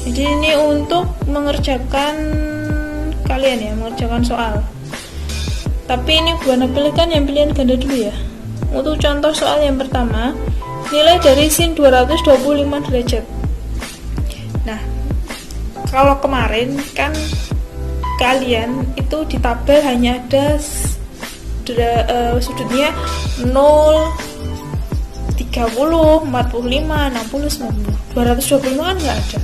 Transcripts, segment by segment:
Jadi ini untuk mengerjakan kalian ya, mengerjakan soal. Tapi ini Buana pilihkan yang pilihan ganda dulu ya. Untuk contoh soal yang pertama, nilai dari sin 225 derajat. Nah, kalau kemarin kan kalian itu di tabel hanya ada sudutnya 0, 30, 45, 60, 90. 225 kan nggak ada.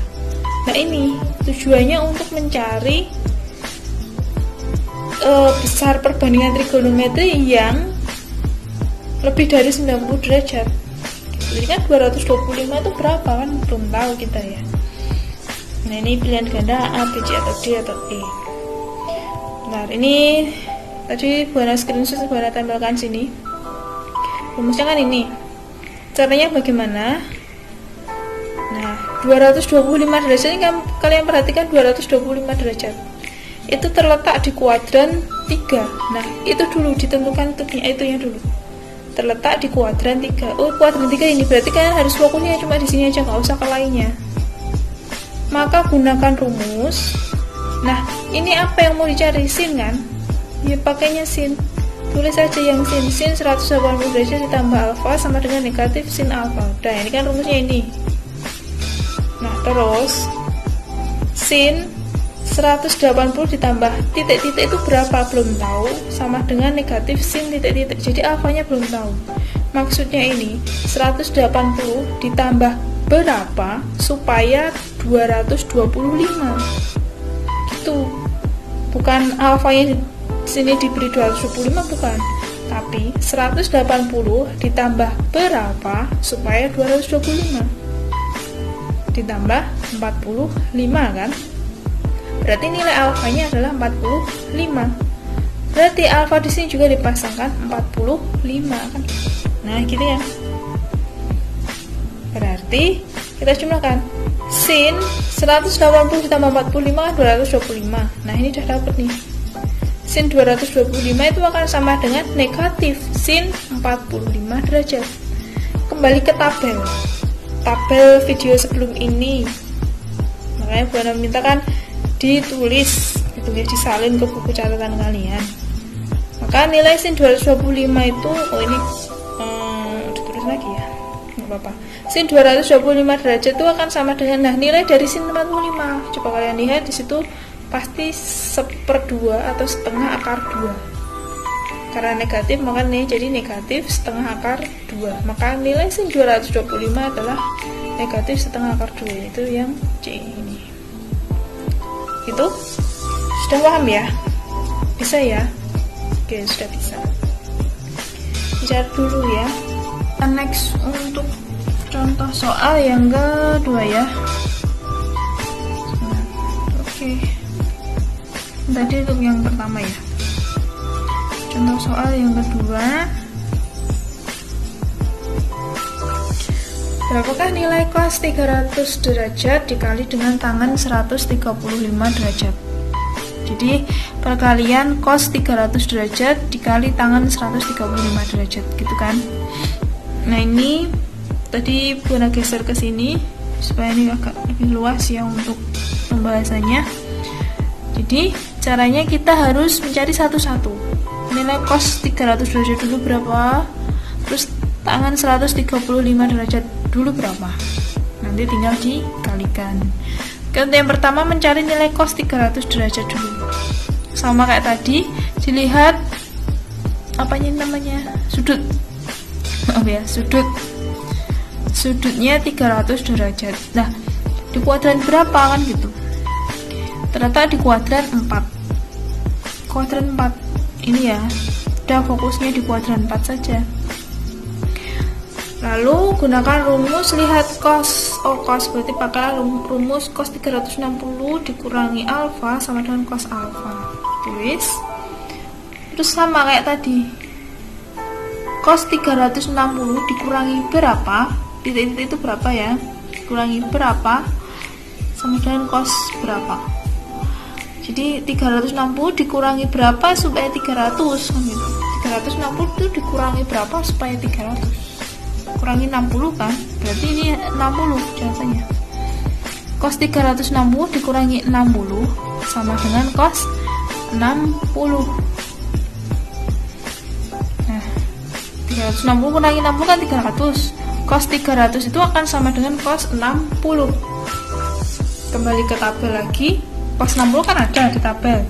Nah, ini tujuannya untuk mencari besar perbandingan trigonometri yang lebih dari 90 derajat. Jadi kan 225 itu berapa kan belum tahu kita ya. Nah, ini pilihan ganda A, B, C atau D atau E. Nah, ini tadi Buana screenshot, Buana tampilkan sini. Rumusnya kan ini. Caranya bagaimana? Nah, 225 derajat ini kalian perhatikan 225 derajat. Itu terletak di kuadran 3. Nah, itu dulu ditentukan itunya dulu. Terletak di kuadran 3. Oh, kuadran 3 ini berarti kalian harus fokusnya cuma di sini aja, nggak usah ke lainnya. Maka gunakan rumus. Nah, ini apa yang mau dicari? Sin kan? Ya, pakainya sin. Tulis saja yang sin. Sin 180 derajat ditambah alfa sama dengan negatif sin alfa. Udah, ini kan rumusnya ini. Nah, terus sin 180 ditambah titik-titik itu berapa? Belum tahu. Sama dengan negatif sin titik-titik. Jadi alfanya belum tahu. Maksudnya ini 180 ditambah berapa supaya 225. Gitu. Bukan alfanya sini diberi 225, bukan. Tapi 180 ditambah berapa supaya 225. Ditambah 45 kan? Berarti nilai alfanya adalah 45. Berarti alfa di sini juga dipasangkan 45 kan? Nah, gitu ya. Berarti kita jumlahkan sin 180 ditambah 45 kan 225. Nah, ini udah dapet nih. Sin 225 itu akan sama dengan negatif sin 45 derajat. Kembali ke tabel video sebelum ini. Makanya Buana mintakan ditulis gitu ya, disalin ke buku catatan kalian. Maka nilai sin 225 itu ini ditulis lagi ya, nggak apa-apa. Sin 225 derajat itu akan sama dengan nilai dari sin 45. Coba kalian lihat di situ pasti 1/2 atau setengah akar 2. Karena negatif maka nih jadi negatif setengah akar 2. Maka nilai sin 225 adalah negatif setengah akar 2, itu yang C ini. Itu sudah paham ya? Bisa ya? Oke, sudah bisa. Bicara dulu ya. Next untuk contoh soal yang kedua ya. Oke. Tadi untuk yang pertama ya. Contoh soal yang kedua. Berapakah nilai cos 300 derajat dikali dengan tangan 135 derajat? Jadi perkalian cos 300 derajat dikali tangan 135 derajat gitu kan. Nah, ini tadi Buana geser ke sini supaya ini agak lebih luas ya untuk pembahasannya. Jadi caranya kita harus mencari satu-satu. Nilai cos 300 derajat dulu berapa? Terus tangan 135 derajat dulu berapa? Nanti tinggal dikalikan. Untuk yang pertama mencari nilai cos 300 derajat dulu. Sama kayak tadi, dilihat apanya namanya? Sudut. Oh ya, sudutnya 300 derajat. Nah, di kuadran berapa kan gitu? Ternyata di kuadran 4. Kuadran 4 ini ya. Udah fokusnya di kuadran 4 saja. Lalu gunakan rumus lihat cos. Cos berarti pakailah rumus cos 360 dikurangi alfa sama dengan cos alfa. Tulis. Terus sama kayak tadi. Cos 360 dikurangi berapa? Titik-titik itu berapa ya? Dikurangi berapa? Sama dengan cos berapa? Jadi 360 dikurangi berapa supaya 300 kan gitu. 360 itu dikurangi berapa supaya 300? Kurangi 60 kan, berarti ini 60 jawabannya. cos 360 dikurangi 60 sama dengan cos 60. Nah, 360 kurangi 60 kan 300. Cos 300 itu akan sama dengan cos 60. Kembali ke tabel lagi, cos 60 kan ada di tabel.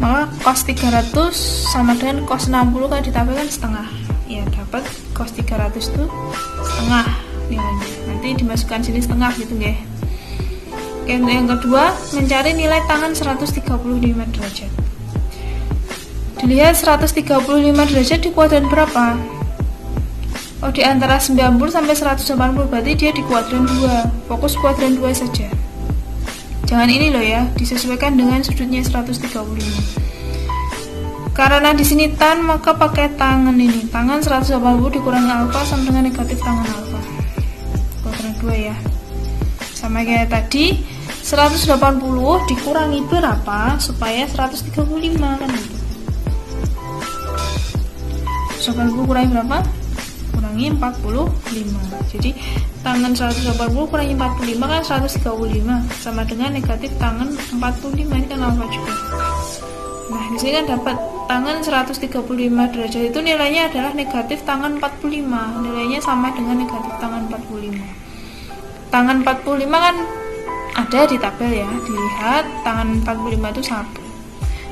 Maka cos 300 sama dengan cos 60 kan di tabel kan setengah. Ya, dapat cos 300 itu setengah nilainya. Nanti dimasukkan sini setengah gitu nggih. Oke, untuk yang kedua, mencari nilai tangan 135 derajat. Dilihat 135 derajat di kuadran berapa? Oh, di antara 90 sampai 180, berarti dia di kuadran 2. Fokus kuadran 2 saja. Jangan ini loh ya, disesuaikan dengan sudutnya 135. Karena di sini tan, maka pakai tangan ini. Tangan 180 dikurangi alfa sama dengan negatif tangan alfa. Kuadran 2 ya. Sama kayak tadi, 180 dikurangi berapa supaya 135 kan gitu. 180 kurangi berapa? Kurangi 45. Jadi tangan 180 kurangi 45 kan 135 sama dengan negatif tangan 45, ini kan alfa juga. Nah, di sini kan dapat tangan 135 derajat itu nilainya adalah negatif tangan 45. Nilainya sama dengan negatif tangan 45. Tangan 45 kan ada di tabel ya. Dilihat tangan 45 itu 1.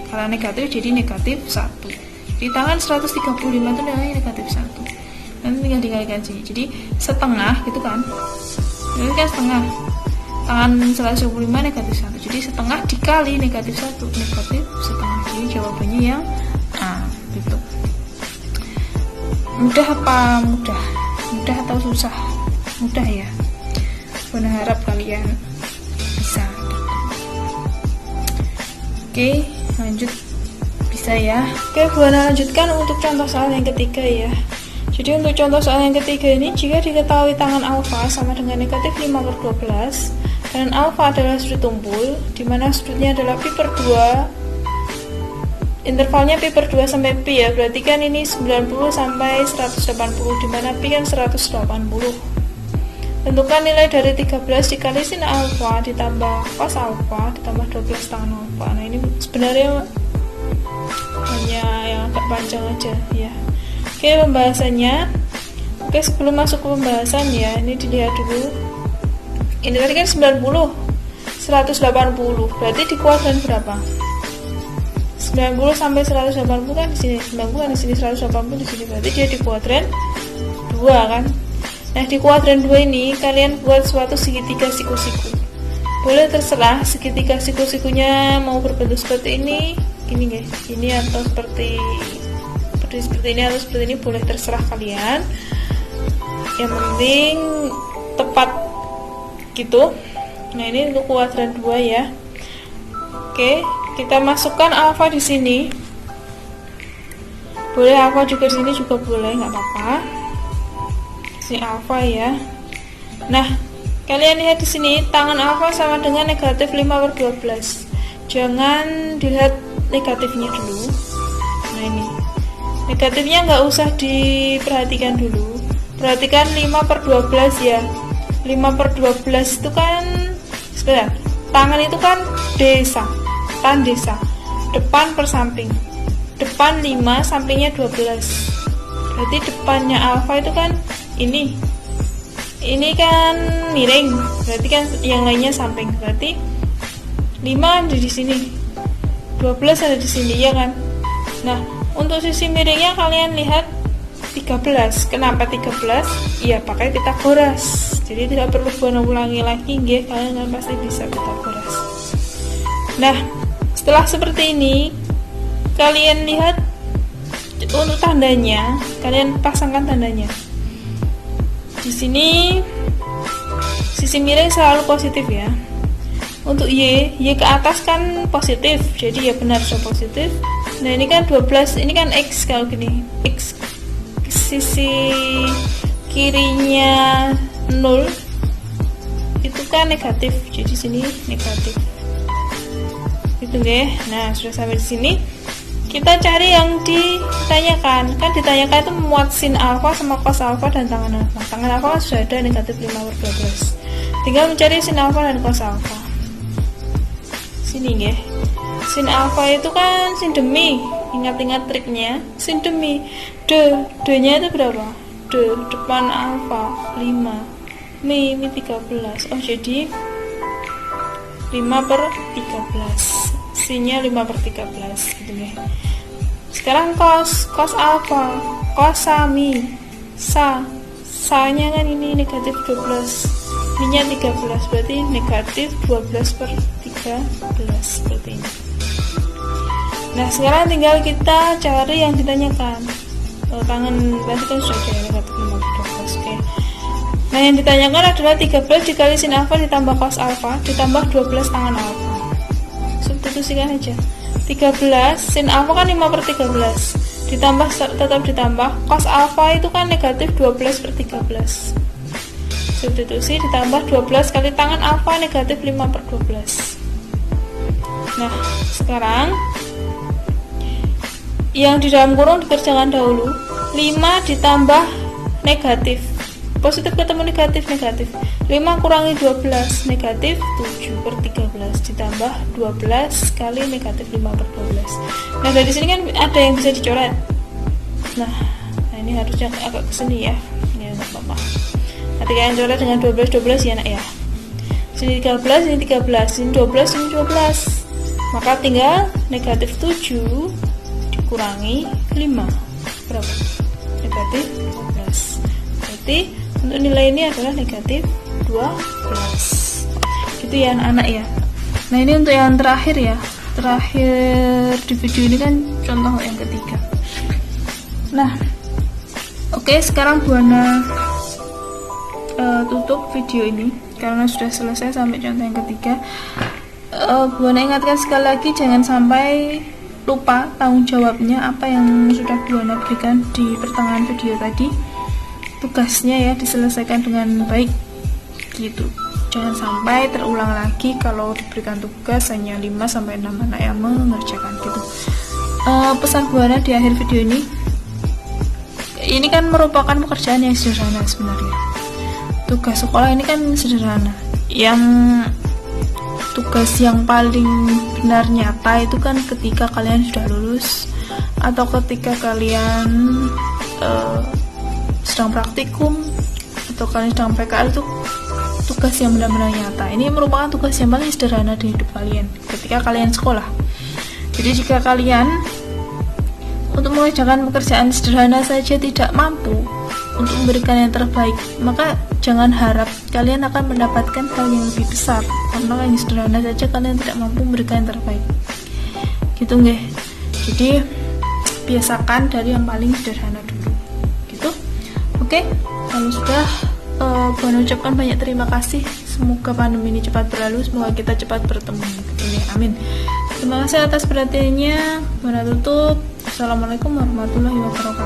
Karena negatif jadi negatif 1. Di tangan 135 itu nilainya negatif 1. Nanti tinggal dikalikan sini. Jadi setengah gitu kan. Ini kan setengah. Tangan 125 negatif 1. Jadi setengah dikali negatif 1. Negatif setengah. Jadi jawabannya yang A gitu. Mudah apa mudah? Mudah atau susah? Mudah ya. Saya harap kalian bisa. Oke, lanjut. Bisa ya. Oke, Buana lanjutkan untuk contoh soal yang ketiga ya. Jadi untuk contoh soal yang ketiga ini, jika diketahui tangan alfa sama dengan negatif 5/12 dan alfa adalah sudut tumpul, di mana sudutnya adalah pi per 2, intervalnya pi per 2 sampai pi ya, berarti kan ini 90 sampai 180, di mana pi kan 180. Tentukan nilai dari 13 dikali sin alfa ditambah cos alfa ditambah 12 tangan alfa. Nah, ini sebenarnya hanya yang agak panjang aja ya. Oke, pembahasannya. Oke, sebelum masuk ke pembahasan ya, ini dilihat dulu. Ini tadi kan 90, 180. Berarti di kuadran berapa? 90 sampai 180 kan di sini. 90 kan di sini, 180 di sini. Berarti dia di kuadran 2 kan? Nah, di kuadran 2 ini kalian buat suatu segitiga siku-siku. Boleh terserah segitiga siku-sikunya mau berbentuk seperti ini guys. Ini atau seperti ini atau seperti ini, boleh terserah kalian. Yang penting tepat gitu. Nah, ini untuk kuadran 2 ya. Oke, kita masukkan alfa di sini. Boleh alfa juga di sini juga boleh, nggak apa-apa. Sini alfa ya. Nah, kalian lihat di sini tangan alfa sama dengan negatif 5/12. Jangan dilihat negatifnya dulu. Nah, ini negatifnya nggak usah diperhatikan dulu. Perhatikan 5/12 ya. 5/12 itu kan sebentar, tangan itu kan desa, tan desa, depan per samping, depan 5, sampingnya 12. Berarti depannya alfa itu kan ini kan miring, berarti kan yang lainnya samping. Berarti 5 ada di sini, 12 ada di sini ya kan. Nah, untuk sisi miringnya kalian lihat 13. Kenapa 13? Iya, pakai Pitagoras. Jadi tidak perlu Buana ulangi lagi, nggih, kalian kan pasti bisa Pitagoras. Nah, setelah seperti ini, kalian lihat untuk tandanya, kalian pasangkan tandanya. Di sini sisi miring selalu positif ya. Untuk y ke atas kan positif, jadi ya benar so positif. Nah, ini kan 12, ini kan x, kalau gini x sisi kirinya 0 itu kan negatif, jadi sini negatif gitu deh. Nah, sudah sampai di sini, kita cari yang ditanyakan. Kan ditanyakan itu muat sin alfa sama cos alfa dan tangan alfa. Tangan alfa sudah ada negatif 5/12. tinggal mencari sin alfa dan cos alfa. Sini nggih. Sin alfa itu kan sin demi. Ingat-ingat triknya, sin demi. D-nya itu berapa? D depan alfa 5, mi 13. Oh, jadi 5/13. Sinnya 5/13 gitu ya. Sekarang cos alfa, cos mi, sa-nya kan ini negatif 12, mi-nya 13, berarti negatif 12/13 seperti ini. Nah, sekarang tinggal kita cari yang ditanyakan. Tangan berarti kan sudah ada negatif 5/12. Oke. Nah, yang ditanyakan adalah 13 dikali sin alfa ditambah cos alfa ditambah 12 tangan alfa. Substitusikan aja. 13 sin alfa kan 5/13 ditambah, tetap ditambah, cos alfa itu kan negatif 12/13. Substitusi ditambah 12 kali tangan alfa negatif 5/12. Nah, sekarang yang di dalam kurung dikerjakan dahulu. 5 ditambah negatif, positif ketemu negatif, 5 kurangi 12, negatif 7/13 ditambah 12 kali negatif 5/12. Nah, dari sini kan ada yang bisa dicoret. Nah ini harusnya agak kesini ya, ya nggak apa-apa. Nanti kalian coret dengan 12 ya nak ya. Sini 13, ini 13, sini 12, ini 12. Maka tinggal negatif 7 dikurangi 5, berapa? Negatif 12. Berarti untuk nilai ini adalah negatif 12. Gitu ya anak-anak ya. Nah, ini untuk yang terakhir ya. Terakhir di video ini kan contoh yang ketiga. Nah, oke, sekarang Buana tutup video ini karena sudah selesai sampai contoh yang ketiga. Buana ingatkan sekali lagi, jangan sampai lupa tanggung jawabnya apa yang sudah Buana berikan di pertengahan video tadi. Tugasnya ya diselesaikan dengan baik gitu. Jangan sampai terulang lagi kalau diberikan tugas hanya 5-6 anak yang mengerjakan gitu. Pesan Buana di akhir video ini kan merupakan pekerjaan yang sederhana sebenarnya. Tugas sekolah ini kan sederhana. Yang tugas yang paling benar nyata itu kan ketika kalian sudah lulus atau ketika kalian sedang praktikum atau kalian sedang PKL, itu tugas yang benar-benar nyata. Ini merupakan tugas yang paling sederhana di hidup kalian ketika kalian sekolah. Jadi jika kalian untuk mengerjakan pekerjaan sederhana saja tidak mampu untuk memberikan yang terbaik, maka jangan harap kalian akan mendapatkan hal yang lebih besar, karena yang sederhana saja kalian tidak mampu memberikan yang terbaik gitu nggih. Jadi biasakan dari yang paling sederhana dulu gitu. Oke, kalau sudah Buana ucapkan banyak terima kasih. Semoga pandemi ini cepat berlalu, semoga kita cepat bertemu. Amin. Terima kasih atas perhatiannya. Buana tutup. Assalamualaikum warahmatullahi wabarakatuh.